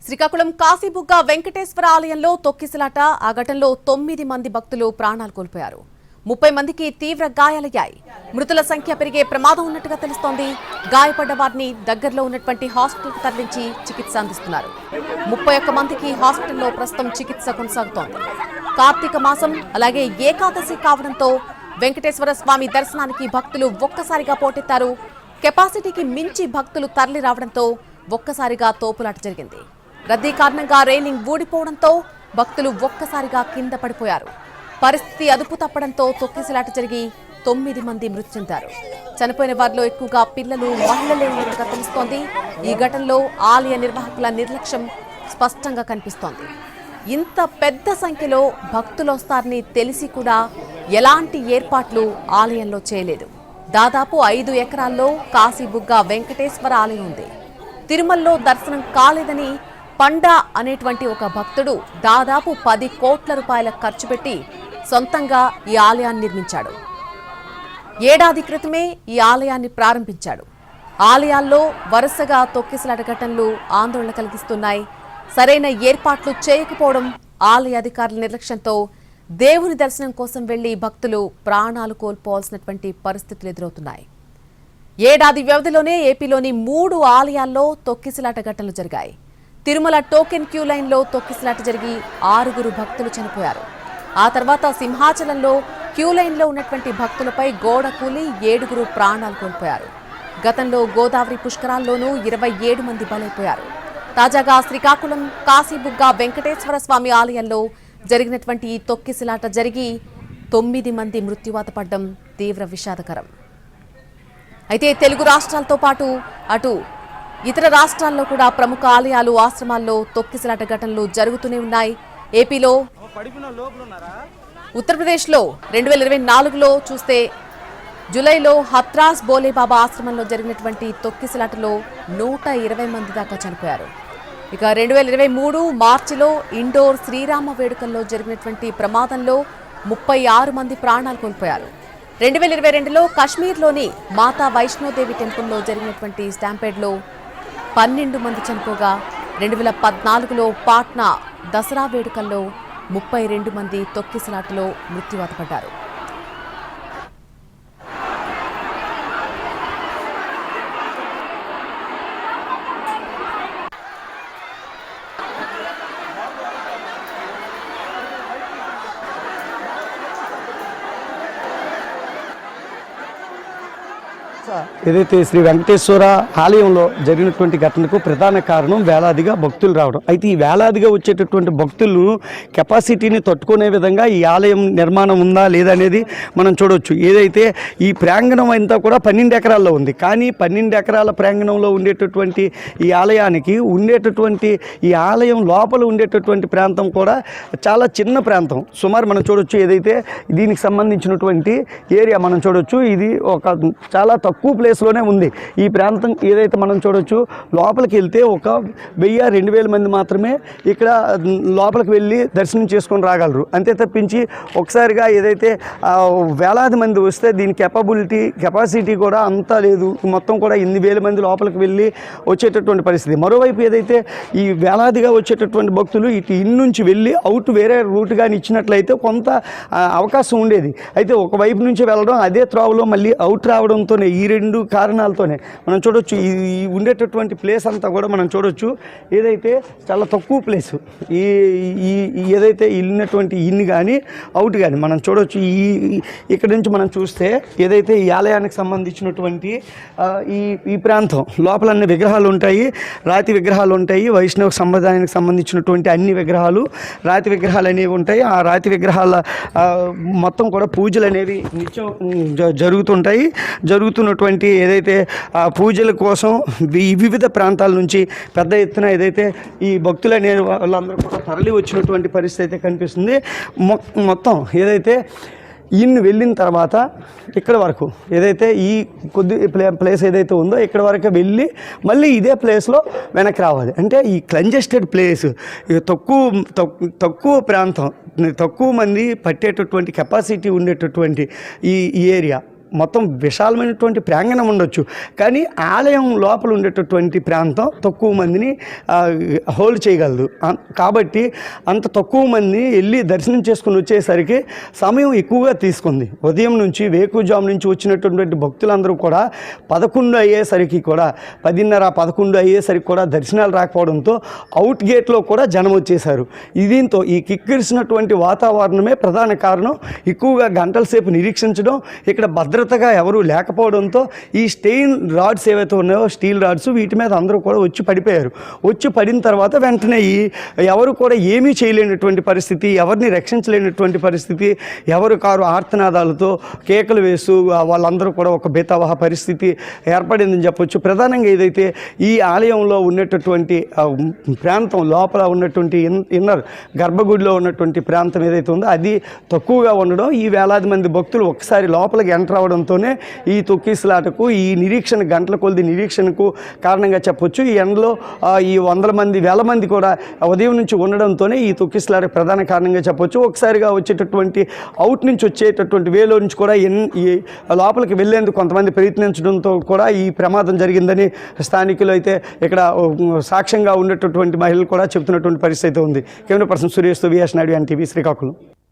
శ్రీకాకుళం కాశీబుగ్గ వెంకటేశ్వర ఆలయంలో తొక్కిసలాట. ఆ ఘటనలో 9 మంది భక్తులు ప్రాణాలు కోల్పోయారు. 30 మందికి తీవ్ర గాయాలయ్యాయి. మృతుల సంఖ్య పెరిగే ప్రమాదం ఉన్నట్టుగా తెలుస్తోంది. గాయపడ్డ వారిని దగ్గరలో ఉన్నటువంటి హాస్పిటల్కు తరలించి చికిత్స అందిస్తున్నారు. 31 మందికి హాస్పిటల్లో ప్రస్తుతం చికిత్స కొనసాగుతోంది. కార్తీక మాసం అలాగే ఏకాదశి కావడంతో వెంకటేశ్వర స్వామి దర్శనానికి భక్తులు ఒక్కసారిగా పోటెత్తారు. కెపాసిటీకి మించి భక్తులు తరలి రావడంతో ఒక్కసారిగా తోపులాట జరిగింది. రద్దీ కారణంగా రైలింగ్ ఊడిపోవడంతో భక్తులు ఒక్కసారిగా కింద పడిపోయారు. పరిస్థితి అదుపు తప్పడంతో తొక్కిసలాట జరిగి 9 మంది మృతి చెందారు. చనిపోయిన వారిలో ఎక్కువగా పిల్లలు, మహిళలే ఉన్నట్టుగా తెలుస్తోంది. ఈ ఘటనలో ఆలయ నిర్వాహకుల నిర్లక్ష్యం స్పష్టంగా కనిపిస్తోంది. ఇంత పెద్ద సంఖ్యలో భక్తులు వస్తారని తెలిసి కూడా ఎలాంటి ఏర్పాట్లు ఆలయంలో చేయలేదు. దాదాపు 5 ఎకరాల్లో కాశీబుగ్గ వెంకటేశ్వర ఆలయం ఉంది. తిరుమలలో దర్శనం కాలేదని పండా అనేటువంటి ఒక భక్తుడు దాదాపు 10 కోట్ల రూపాయల ఖర్చు పెట్టి సొంతంగా ఈ ఆలయాన్ని నిర్మించాడు. ఏడాది క్రితమే ఈ ఆలయాన్ని ప్రారంభించాడు. ఆలయాల్లో వరుసగా తొక్కిసలాట ఘటనలు ఆందోళన కలిగిస్తున్నాయి. సరైన ఏర్పాట్లు చేయకపోవడం, ఆలయ అధికారుల నిర్లక్ష్యంతో దేవుని దర్శనం కోసం వెళ్లి భక్తులు ప్రాణాలు కోల్పోవాల్సినటువంటి పరిస్థితులు ఎదురవుతున్నాయి. ఏడాది వ్యవధిలోనే ఏపీలోని 3 ఆలయాల్లో తొక్కిసలాట ఘటనలు జరిగాయి. తిరుమల టోకెన్ క్యూ లైన్లో తొక్కిసలాట జరిగి 6 భక్తులు చనిపోయారు. ఆ తర్వాత సింహాచలంలో క్యూ లైన్లో ఉన్నటువంటి భక్తులపై గోడ కూలి 7 ప్రాణాలు కోల్పోయారు. గతంలో గోదావరి పుష్కరాల్లోనూ 27 మంది బలైపోయారు. తాజాగా శ్రీకాకుళం కాశీబుగ్గ వెంకటేశ్వర స్వామి ఆలయంలో జరిగినటువంటి ఈ తొక్కిసలాట జరిగి 9 మంది మృత్యువాత పడడం తీవ్ర విషాదకరం. అయితే తెలుగు రాష్ట్రాలతో పాటు అటు ఇతర రాష్ట్రాల్లో కూడా ప్రముఖ ఆలయాలు, ఆశ్రమాల్లో తొక్కిసలాట ఘటనలు జరుగుతూనే ఉన్నాయి. ఏపీలో, ఉత్తరప్రదేశ్లో 2024లో చూస్తే జూలైలో హత్రాస్ బోలేబాబా ఆశ్రమంలో జరిగినటువంటి తొక్కిసలాటలో 120 మంది దాకా చనిపోయారు. ఇక 2023 మార్చిలో ఇండోర్ శ్రీరామ వేడుకల్లో జరిగినటువంటి ప్రమాదంలో 36 మంది ప్రాణాలు కోల్పోయారు. 2022లో కాశ్మీర్లోని మాతా వైష్ణోదేవి టెంపుల్లో జరిగినటువంటి స్టాంపేడ్లో 12 మంది చనిపోగా 2014లో పాట్నా దసరా వేడుకల్లో 32 మంది తొక్కిసలాటలో మృత్యువాత పడ్డారు. ఏదైతే శ్రీ వెంకటేశ్వర ఆలయంలో జరిగినటువంటి ఘటనకు ప్రధాన కారణం వేలాదిగా భక్తులు రావడం. అయితే ఈ వేలాదిగా వచ్చేటటువంటి భక్తులు కెపాసిటీని తట్టుకునే విధంగా ఈ ఆలయం నిర్మాణం ఉందా లేదా అనేది మనం చూడవచ్చు. ఏదైతే ఈ ప్రాంగణం అంతా కూడా 12 ఎకరాల్లో ఉంది. కానీ 12 ఎకరాల ప్రాంగణంలో ఉండేటటువంటి ఈ ఆలయానికి ఉండేటటువంటి ఈ ఆలయం లోపల ఉండేటటువంటి ప్రాంతం కూడా చాలా చిన్న ప్రాంతం. సుమారు మనం చూడవచ్చు. ఏదైతే దీనికి సంబంధించినటువంటి ఏరియా మనం చూడవచ్చు. ఇది ఒక చాలా తక్కువ ప్లేస్లోనే ఉంది ఈ ప్రాంతం. ఏదైతే మనం చూడవచ్చు, లోపలికి వెళ్తే ఒక 1000-2000 మంది మాత్రమే ఇక్కడ లోపలికి వెళ్ళి దర్శనం చేసుకొని రాగలరు. అంతే తప్పించి ఒకసారిగా ఏదైతే వేలాది మంది వస్తే దీని కెపాసిటీ కూడా అంతా లేదు. మొత్తం కూడా 8,000 మంది లోపలికి వెళ్ళి వచ్చేటటువంటి పరిస్థితి. మరోవైపు ఏదైతే ఈ వేలాదిగా వచ్చేటటువంటి భక్తులు ఇటు ఇన్ నుంచి వెళ్ళి అవుట్ వేరే రూట్ కానీ ఇచ్చినట్లయితే కొంత అవకాశం ఉండేది. అయితే ఒకవైపు నుంచి వెళ్ళడం, అదే త్రోవలో మళ్ళీ అవుట్ రావడంతోనే, ఈ 2 కారణాలతోనే మనం చూడొచ్చు ఈ ఉండేటటువంటి ప్లేస్ అంతా కూడా మనం చూడొచ్చు. ఏదైతే చాలా తక్కువ ప్లేసు. ఈ ఏదైతే వెళ్ళినటువంటి ఇన్ కానీ అవుట్ కానీ మనం చూడొచ్చు. ఇక్కడ నుంచి మనం చూస్తే ఏదైతే ఈ ఆలయానికి సంబంధించినటువంటి ఈ ప్రాంతం లోపల అన్ని విగ్రహాలు ఉంటాయి, రాతి విగ్రహాలు ఉంటాయి. వైష్ణవ సంప్రదాయానికి సంబంధించినటువంటి అన్ని విగ్రహాలు, రాతి విగ్రహాలు అనేవి ఉంటాయి. ఆ రాతి విగ్రహాల మొత్తం కూడా పూజలు అనేవి నిత్యం జరుగుతుంటాయి. జరుగుతున్నటువంటి ఏదైతే పూజల కోసం వివిధ ప్రాంతాల నుంచి పెద్ద ఎత్తున ఏదైతే ఈ భక్తులు అనే వాళ్ళందరూ కూడా తరలి వచ్చినటువంటి పరిస్థితి అయితే కనిపిస్తుంది. మొత్తం ఏదైతే ఇన్ని వెళ్ళిన తర్వాత ఇక్కడ వరకు ఏదైతే ఈ కొద్ది ప్లేస్ ఏదైతే ఉందో ఇక్కడ వరకు వెళ్ళి మళ్ళీ ఇదే ప్లేస్లో వెనక్కి రావాలి. అంటే ఈ కంజెస్టెడ్ ప్లేస్, తక్కువ ప్రాంతం, తక్కువ మంది పట్టేటటువంటి కెపాసిటీ ఉండేటటువంటి ఈ ఏరియా మొత్తం విశాలమైనటువంటి ప్రాంగణం ఉండొచ్చు, కానీ ఆలయం లోపల ఉండేటటువంటి ప్రాంతం తక్కువ మందిని హోల్డ్ చేయగలదు. కాబట్టి అంత తక్కువ మంది వెళ్ళి దర్శనం చేసుకుని వచ్చేసరికి సమయం ఎక్కువగా తీసుకుంది. ఉదయం నుంచి వేకుజాము నుంచి వచ్చినటువంటి భక్తులందరూ కూడా 11 అయ్యేసరికి కూడా 10:30-11 అయ్యేసరికి కూడా దర్శనాలు రాకపోవడంతో అవుట్ గేట్లో కూడా జనం వచ్చేసారు. దీంతో ఈ కిక్కిరిసినటువంటి వాతావరణమే ప్రధాన కారణం. ఎక్కువగా గంటల సేపు నిరీక్షించడం, ఇక్కడ భద్రతగా ఎవరూ లేకపోవడంతో ఈ స్టెయిన్ రాడ్స్ ఏవైతే ఉన్నాయో, స్టీల్ రాడ్స్, వీటి మీద అందరూ కూడా వచ్చి పడిపోయారు. వచ్చి పడిన తర్వాత వెంటనే ఎవరు కూడా ఏమీ చేయలేనటువంటి పరిస్థితి, ఎవరిని రక్షించలేనటువంటి పరిస్థితి, ఎవరు కారు ఆర్తనాదాలతో కేకలు వేస్తూ వాళ్ళందరూ కూడా ఒక బేతావహ పరిస్థితి ఏర్పడిందని చెప్పొచ్చు. ప్రధానంగా ఏదైతే ఈ ఆలయంలో ఉన్నటువంటి ప్రాంతం లోపల ఉన్నటువంటి ఇన్నర్ గర్భగుడిలో ఉన్నటువంటి ప్రాంతం ఏదైతే ఉందో అది తక్కువగా ఉండడం, ఈ వేలాది మంది భక్తులు ఒకసారి లోపలికి ఎంటర్ అవడంతోనే ఈ తొక్కిసలాటకు, ఈ నిరీక్షణ గంటల కొద్ది నిరీక్షణకు కారణంగా చెప్పొచ్చు. ఈ ఎండలో ఈ 100 మంది 1000 మంది కూడా ఉదయం నుంచి ఉండడంతోనే ఈ తొక్కిసలాట ప్రధాన కారణంగా చెప్పొచ్చు. ఒకసారిగా వచ్చేటటువంటి అవుట్ నుంచి వచ్చేటటువంటి వేలో నుంచి కూడా ఈ లోపలికి వెళ్ళేందుకు కొంతమంది ప్రయత్నించడంతో కూడా ఈ ప్రమాదం జరిగిందని స్థానికులు అయితే ఇక్కడ సాక్ష్యంగా ఉండేటటువంటి మహిళలు కూడా చెబుతున్నటువంటి పరిస్థితి ఉంది. కెమెరా పర్సన్ సురేష్తో విఎస్ నాయుడు, ఎన్టీవీ, శ్రీకాకుళం.